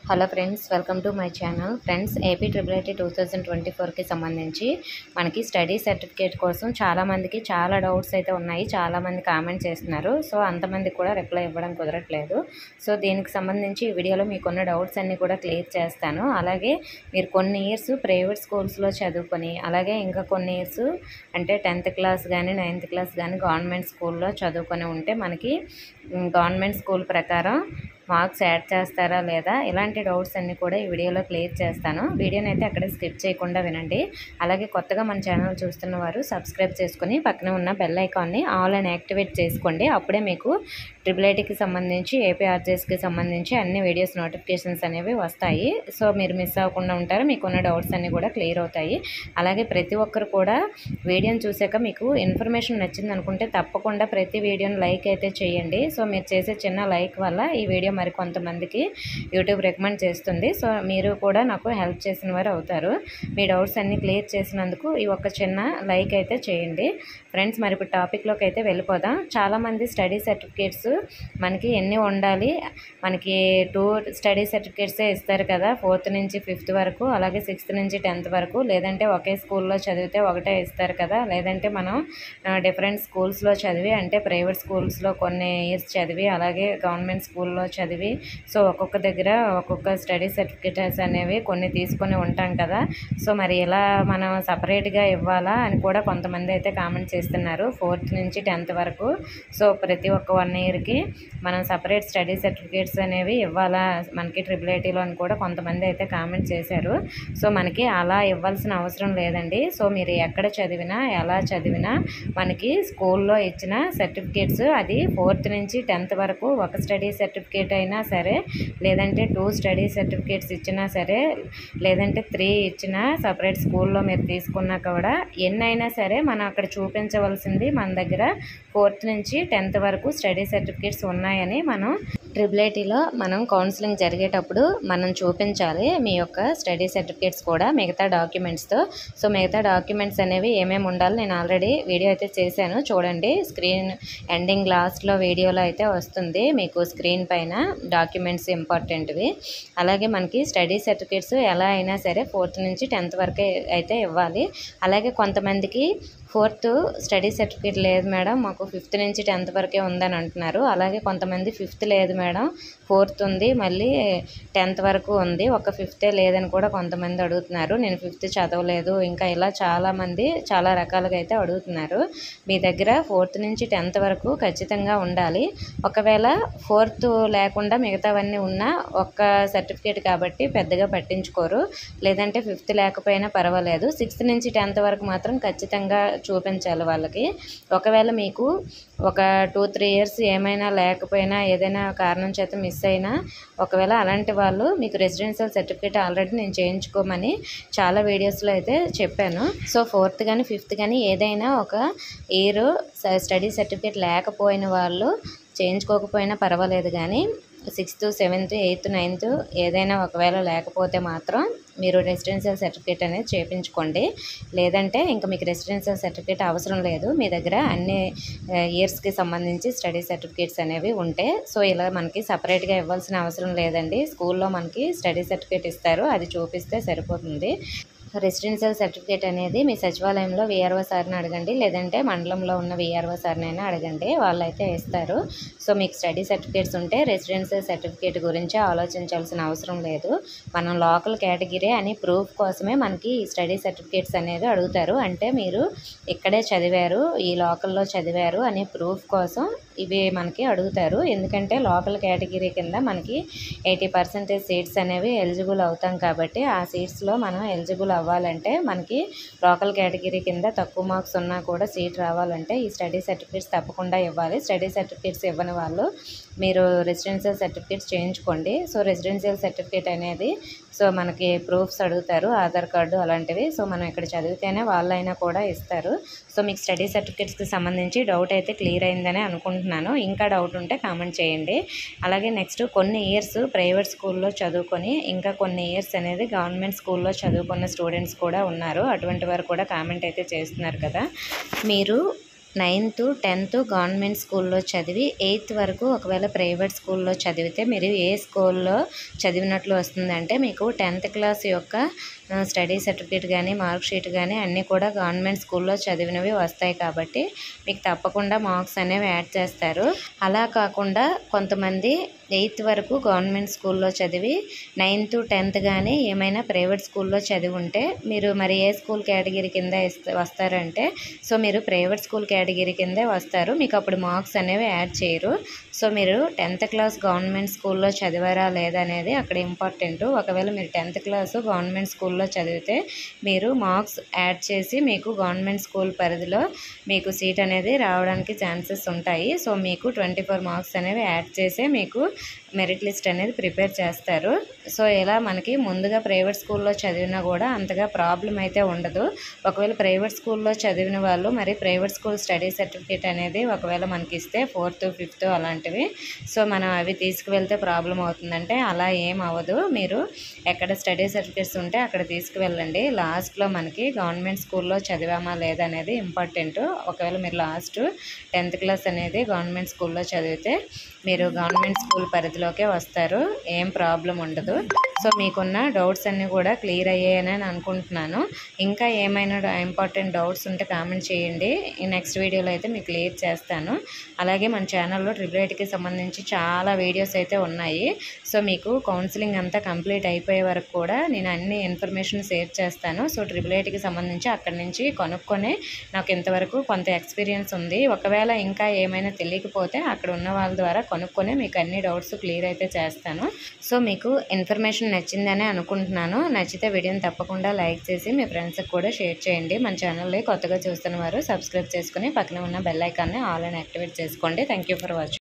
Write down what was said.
Hello friends, welcome to my channel. Friends, AP triple IT 2024కి సంబంధించి మనకి study certificate కోసం చాలామందికి చాలా డౌట్స్ అయితే ఉన్నాయి. చాలామంది కామెంట్ చేస్తున్నారు. సో అంతమందికి కూడా రిప్లై ఇవ్వడం కుదరట్లేదు. సో దీనికి సంబంధించి ఈ వీడియోలో మీకున్న డౌట్స్ అన్నీ కూడా క్లియర్ చేస్తాను. అలాగే మీరు కొన్ని ఇయర్స్ ప్రైవేట్ స్కూల్స్లో చదువుకొని, అలాగే ఇంకా కొన్ని ఇయర్స్ అంటే 10th క్లాస్ కానీ 9th క్లాస్ కానీ గవర్నమెంట్ స్కూల్లో చదువుకొని ఉంటే మనకి గవర్నమెంట్ స్కూల్ ప్రకారం మార్క్స్ యాడ్ చేస్తారా లేదా, ఇలాంటి డౌట్స్ అన్నీ కూడా ఈ వీడియోలో క్లియర్ చేస్తాను. వీడియోని అయితే అక్కడ స్కిప్ చేయకుండా వినండి. అలాగే కొత్తగా మన ఛానల్ చూస్తున్న వారు సబ్స్క్రైబ్ చేసుకుని పక్కన ఉన్న బెల్ ఐకాన్ని ఆల్ అని యాక్టివేట్ చేసుకోండి. అప్పుడే మీకు ట్రిపుల్ ఐటీకి సంబంధించి ఏపీఆర్జేఎస్కి సంబంధించి అన్ని వీడియోస్ నోటిఫికేషన్స్ అనేవి వస్తాయి. సో మీరు మిస్ అవ్వకుండా ఉంటారు. మీకున్న డౌట్స్ అన్నీ కూడా క్లియర్ అవుతాయి. అలాగే ప్రతి ఒక్కరు కూడా వీడియోని చూసాక మీకు ఇన్ఫర్మేషన్ నచ్చింది అనుకుంటే తప్పకుండా ప్రతి వీడియోని లైక్ అయితే చేయండి. సో మీరు చేసే చిన్న లైక్ వల్ల ఈ వీడియో మరి కొంతమందికి యూట్యూబ్ రికమెండ్ చేస్తుంది. సో మీరు కూడా నాకు హెల్ప్ చేసిన వారు అవుతారు. మీ డౌట్స్ అన్నీ క్లియర్ చేసినందుకు ఈ ఒక్క చిన్న లైక్ అయితే చేయండి. ఫ్రెండ్స్, మరి ఇప్పుడు టాపిక్లోకి అయితే వెళ్ళిపోదాం. చాలామంది స్టడీ సర్టిఫికేట్స్ మనకి ఎన్ని ఉండాలి, మనకి 2 స్టడీ సర్టిఫికేట్సే ఇస్తారు కదా, 4th నుంచి 5th వరకు, అలాగే 6th నుంచి 10th వరకు. లేదంటే ఒకే స్కూల్లో చదివితే ఒకటే ఇస్తారు కదా, లేదంటే మనం డిఫరెంట్ స్కూల్స్లో చదివి, అంటే ప్రైవేట్ స్కూల్స్లో కొన్ని ఇయర్స్ చదివి, అలాగే గవర్నమెంట్ స్కూల్లో చదివి, సో ఒక్కొక్క దగ్గర ఒక్కొక్క స్టడీ సర్టిఫికేట్స్ అనేవి కొన్ని తీసుకొని ఉంటాం కదా. సో మరి ఇలా మనం సపరేట్గా ఇవ్వాలా అని కూడా కొంతమంది అయితే కామెంట్ చేస్తున్నారు. 4th నుంచి 10th వరకు సో ప్రతి ఒక్క 1 ఇయర్కి మనం సపరేట్ స్టడీ సర్టిఫికేట్స్ అనేవి ఇవ్వాలా మనకి ట్రిపుల్ ఐటీలో అని కూడా కొంతమంది అయితే కామెంట్ చేశారు. సో మనకి అలా ఇవ్వాల్సిన అవసరం లేదండి. సో మీరు ఎక్కడ చదివినా ఎలా చదివినా మనకి స్కూల్లో ఇచ్చిన సర్టిఫికేట్స్ అది 4th నుంచి 10th వరకు ఒక స్టడీ సర్టిఫికేట్ అయినా సరే, లేదంటే 2 స్టడీ సర్టిఫికేట్స్ ఇచ్చినా సరే, లేదంటే 3 ఇచ్చినా సపరేట్ స్కూల్లో మీరు తీసుకున్నా కూడా ఎన్నైనా సరే మనం అక్కడ చూపించవలసింది మన దగ్గర 4th నుంచి 10th వరకు స్టడీ సర్టిఫికేట్స్ ఉన్నాయని మనం ట్రిపుల్ ఐటీలో మనం కౌన్సిలింగ్ జరిగేటప్పుడు మనం చూపించాలి మీ యొక్క స్టడీ సర్టిఫికేట్స్ కూడా మిగతా డాక్యుమెంట్స్తో. సో మిగతా డాక్యుమెంట్స్ అనేవి ఏమేమి ఉండాలి నేను ఆల్రెడీ వీడియో అయితే చేశాను, చూడండి. స్క్రీన్ ఎండింగ్ లాస్ట్లో వీడియోలో అయితే వస్తుంది మీకు స్క్రీన్ పైన డాక్యుమెంట్స్ ఇంపార్టెంట్వి. అలాగే మనకి స్టడీ సర్టిఫికేట్స్ ఎలా అయినా సరే 4th నుంచి 10th వరకే అయితే ఇవ్వాలి. అలాగే కొంతమందికి 4th స్టడీ సర్టిఫికేట్ లేదు మేడం, మాకు 5th నుంచి 10th వరకే ఉందని అంటున్నారు. అలాగే కొంతమంది 5th లేదు మేడం, 4th ఉంది, మళ్ళీ 10th వరకు ఉంది, ఒక 5th లేదని కూడా కొంతమంది అడుగుతున్నారు. నేను 5th చదవలేదు, ఇంకా ఇలా చాలామంది చాలా రకాలుగా అయితే అడుగుతున్నారు. మీ దగ్గర 4th నుంచి 10th వరకు ఖచ్చితంగా ఉండాలి. ఒకవేళ 4th లేకుండా మిగతావన్నీ ఉన్నా ఒక్క సర్టిఫికేట్ కాబట్టి పెద్దగా పట్టించుకోరు, లేదంటే 5th లేకపోయినా పర్వాలేదు. 6th నుంచి 10th వరకు మాత్రం ఖచ్చితంగా చూపించాలి వాళ్ళకి. ఒకవేళ మీకు ఒక 2-3 ఇయర్స్ ఏమైనా లేకపోయినా, ఏదైనా కారణం చేత మిస్ అయినా, ఒకవేళ అలాంటి వాళ్ళు మీకు రెసిడెన్షియల్ సర్టిఫికేట్ ఆల్రెడీ నేను చేయించుకోమని చాలా వీడియోస్లో అయితే చెప్పాను. సో 4th కానీ 5th కానీ ఏదైనా ఒక ఇయర్ స్టడీ సర్టిఫికేట్ లేకపోయిన వాళ్ళు చేయించుకోకపోయినా పర్వాలేదు, కానీ 6th, 7th, 8th, 9th ఏదైనా ఒకవేళ లేకపోతే మాత్రం మీరు రెసిడెన్షియల్ సర్టిఫికేట్ అనేది చేయించుకోండి. లేదంటే ఇంకా మీకు రెసిడెన్షియల్ సర్టిఫికేట్ అవసరం లేదు, మీ దగ్గర అన్ని ఇయర్స్కి సంబంధించి స్టడీ సర్టిఫికేట్స్ అనేవి ఉంటే. సో ఇలా మనకి సపరేట్గా ఇవ్వాల్సిన అవసరం లేదండి. స్కూల్లో మనకి స్టడీ సర్టిఫికేట్ ఇస్తారు, అది చూపిస్తే సరిపోతుంది. రెసిడెన్షియల్ సర్టిఫికేట్ అనేది మీ సచివాలయంలో వీఆర్ఓ సార్ని అడగండి, లేదంటే మండలంలో ఉన్న వీఆర్ఓ సార్ని అయినా అడగండి, వాళ్ళైతే ఇస్తారు. సో మీకు స్టడీ సర్టిఫికేట్స్ ఉంటే రెసిడెన్షియల్ సర్టిఫికేట్ గురించి ఆలోచించాల్సిన అవసరం లేదు. మనం లోకల్ కేటగిరీ అని ప్రూఫ్ కోసమే మనకి ఈ స్టడీ సర్టిఫికేట్స్ అనేది అడుగుతారు. అంటే మీరు ఇక్కడే చదివారు, ఈ లోకల్లో చదివారు అనే ప్రూఫ్ కోసం ఇవి మనకి అడుగుతారు. ఎందుకంటే లోకల్ కేటగిరీ కింద మనకి 80% సీట్స్ అనేవి ఎలిజిబుల్ అవుతాం కాబట్టి ఆ సీట్స్లో మనం ఎలిజిబుల్ అవ్వాలంటే మనకి లోకల్ కేటగిరీ కింద తక్కువ మార్క్స్ ఉన్నా కూడా సీట్ రావాలంటే ఈ స్టడీ సర్టిఫికేట్స్ తప్పకుండా ఇవ్వాలి. స్టడీ సర్టిఫికేట్స్ ఇవ్వని వాళ్ళు మీరు రెసిడెన్షియల్ సర్టిఫికేట్స్ చేయించుకోండి. సో రెసిడెన్షియల్ సర్టిఫికేట్ అనేది సో మనకి ప్రూఫ్స్ అడుగుతారు, ఆధార్ కార్డు అలాంటివి. సో మనం ఇక్కడ చదివితేనే వాళ్ళైనా కూడా ఇస్తారు. సో మీకు స్టడీ సర్టిఫికేట్స్కి సంబంధించి డౌట్ అయితే క్లియర్ అయిందని అనుకుంటున్నాను. ఇంకా డౌట్ ఉంటే కామెంట్ చేయండి. అలాగే నెక్స్ట్ కొన్ని ఇయర్స్ ప్రైవేట్ స్కూల్లో చదువుకొని ఇంకా కొన్ని ఇయర్స్ అనేది గవర్నమెంట్ స్కూల్లో చదువుకున్న స్టూడెంట్స్ కూడా ఉన్నారు. అటువంటి వారు కూడా కామెంట్ అయితే చేస్తున్నారు కదా. మీరు 9th 10th గవర్నమెంట్ స్కూల్లో చదివి 8th వరకు ఒకవేళ ప్రైవేట్ స్కూల్లో చదివితే మీరు ఏ స్కూల్లో చదివినట్లు వస్తుందంటే మీకు 10th క్లాస్ యొక్క స్టడీ సర్టిఫికేట్ కానీ మార్క్ షీట్ కానీ అన్నీ కూడా గవర్నమెంట్ స్కూల్లో చదివినవి వస్తాయి కాబట్టి మీకు తప్పకుండా మార్క్స్ అనేవి యాడ్ చేస్తారు. అలా కాకుండా కొంతమంది 8th వరకు గవర్నమెంట్ స్కూల్లో చదివి 9th 10th కానీ ఏమైనా ప్రైవేట్ స్కూల్లో చదివి ఉంటే మీరు మరి ఏ స్కూల్ కేటగిరీ కింద వస్తారంటే సో మీరు ప్రైవేట్ స్కూల్ కేటగిరీ కిందే వస్తారు. మీకు అప్పుడు మార్క్స్ అనేవి యాడ్ చేయరు. సో మీరు 10th క్లాస్ గవర్నమెంట్ స్కూల్లో చదివారా లేదా అనేది అక్కడ ఇంపార్టెంట్. ఒకవేళ మీరు 10th క్లాస్ గవర్నమెంట్ స్కూల్లో చదివితే మీరు మార్క్స్ యాడ్ చేసి మీకు గవర్నమెంట్ స్కూల్ పరిధిలో మీకు సీట్ అనేది రావడానికి ఛాన్సెస్ ఉంటాయి. సో మీకు 24 మార్క్స్ అనేవి యాడ్ చేసే మీకు మెరిట్ లిస్ట్ అనేది ప్రిపేర్ చేస్తారు. సో ఇలా మనకి ముందుగా ప్రైవేట్ స్కూల్లో చదివినా కూడా అంతగా ప్రాబ్లం అయితే ఉండదు. ఒకవేళ ప్రైవేట్ స్కూల్లో చదివిన వాళ్ళు మరి ప్రైవేట్ స్కూల్ స్టడీ సర్టిఫికేట్ అనేది ఒకవేళ మనకి ఇస్తే 4th 5th అలాంటివి సో మనం అవి తీసుకువెళ్తే ప్రాబ్లం అవుతుందంటే అలా ఏం అవ్వదు. మీరు ఎక్కడ స్టడీ సర్టిఫికేట్స్ ఉంటే అక్కడ తీసుకువెళ్ళండి. లాస్ట్లో మనకి గవర్నమెంట్ స్కూల్లో చదివామా లేదా అనేది ఇంపార్టెంట్. ఒకవేళ మీరు లాస్ట్ 10th క్లాస్ అనేది గవర్నమెంట్ స్కూల్లో చదివితే మీరు గవర్నమెంట్ స్కూల్ పరిధిలోకే వస్తారు. ఏం ప్రాబ్లం ఉండదు. సో మీకున్న డౌట్స్ అన్నీ కూడా క్లియర్ అయ్యాయని అనుకుంటున్నాను. ఇంకా ఏమైనా ఇంపార్టెంట్ డౌట్స్ ఉంటే కామెంట్ చేయండి. ఈ నెక్స్ట్ వీడియోలో అయితే మీకు క్లియర్ చేస్తాను. అలాగే మన ఛానల్లో ట్రిపుల్ సంబంధించి చాలా వీడియోస్ అయితే ఉన్నాయి. సో మీకు కౌన్సిలింగ్ అంతా కంప్లీట్ అయిపోయే వరకు కూడా నేను అన్ని ఇన్ఫర్మేషన్ షేర్ చేస్తాను. సో ట్రిపుల్ సంబంధించి అక్కడి నుంచి కొనుక్కొని నాకు ఇంతవరకు కొంత ఎక్స్పీరియన్స్ ఉంది. ఒకవేళ ఇంకా ఏమైనా తెలియకపోతే అక్కడ ఉన్న వాళ్ళ ద్వారా కొనుక్కొని మీకు అన్ని డౌట్స్ క్లియర్ అయితే చేస్తాను. సో మీకు ఇన్ఫర్మేషన్ నచ్చిందని అనుకుంటున్నాను. నచ్చితే వీడియోని తప్పకుండా లైక్ చేసి మీ ఫ్రెండ్స్కి కూడా షేర్ చేయండి. మన ఛానల్ని కొత్తగా చూస్తున్న వారు సబ్స్క్రైబ్ చేసుకుని పక్కన ఉన్న బెల్ ఐకాన్ని ఆల్ అని యాక్టివేట్ చేసుకోండి. Thank you for watching.